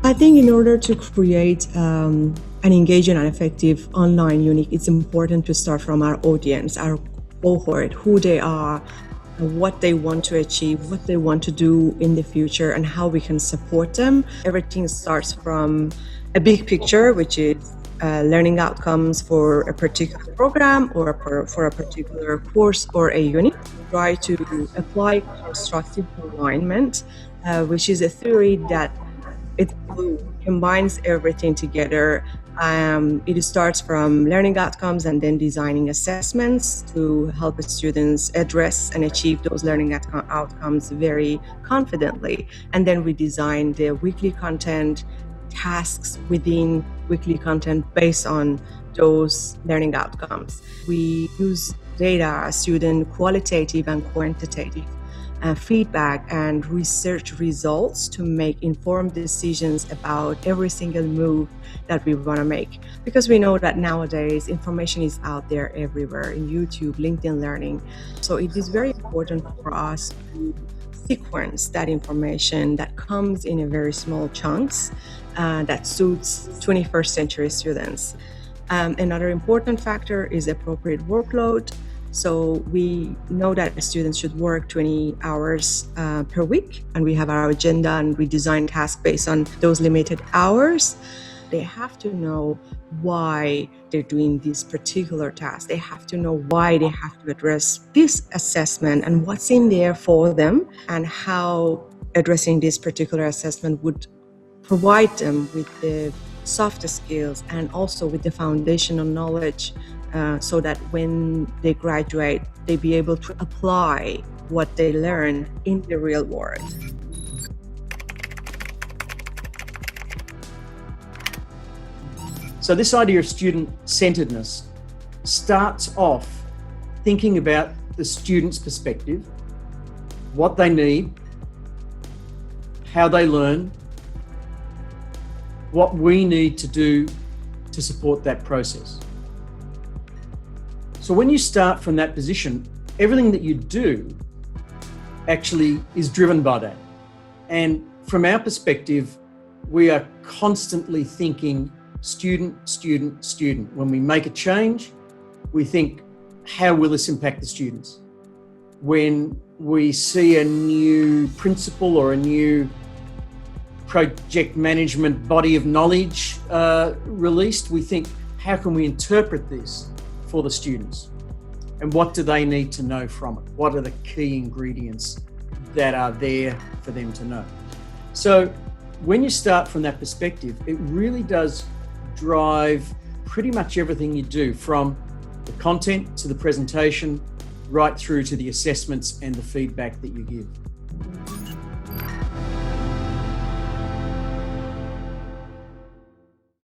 I think in order to create an engaging and effective online unit, it's important to start from our audience, our cohort, who they are, what they want to achieve, what they want to do in the future, and how we can support them. Everything starts from a big picture, which is learning outcomes for a particular program or for a particular course or a unit. Try to apply constructive alignment, which is a theory that it combines everything together. It starts from learning outcomes and then designing assessments to help students address and achieve those learning outcomes very confidently. And then we design the weekly content, tasks within weekly content based on those learning outcomes. We use data, student qualitative and quantitative feedback and research results to make informed decisions about every single move that we want to make. Because we know that nowadays information is out there everywhere in YouTube, LinkedIn Learning. So it is very important for us to sequence that information that comes in a very small chunks that suits 21st century students. Another important factor is appropriate workload. So we know that students should work 20 hours per week, and we have our agenda and we design tasks based on those limited hours. They have to know why they're doing this particular task. They have to know why they have to address this assessment and what's in there for them, and how addressing this particular assessment would provide them with the softer skills and also with the foundational knowledge so that when they graduate, they be able to apply what they learn in the real world. So this idea of student-centeredness starts off thinking about the student's perspective, what they need, how they learn, what we need to do to support that process. So when you start from that position, everything that you do actually is driven by that. And from our perspective, we are constantly thinking student, student, student. When we make a change, we think, how will this impact the students? When we see a new principle or a new project management body of knowledge released, we think, how can we interpret this for the students? And what do they need to know from it? What are the key ingredients that are there for them to know? So when you start from that perspective, it really does drive pretty much everything you do, from the content to the presentation, right through to the assessments and the feedback that you give.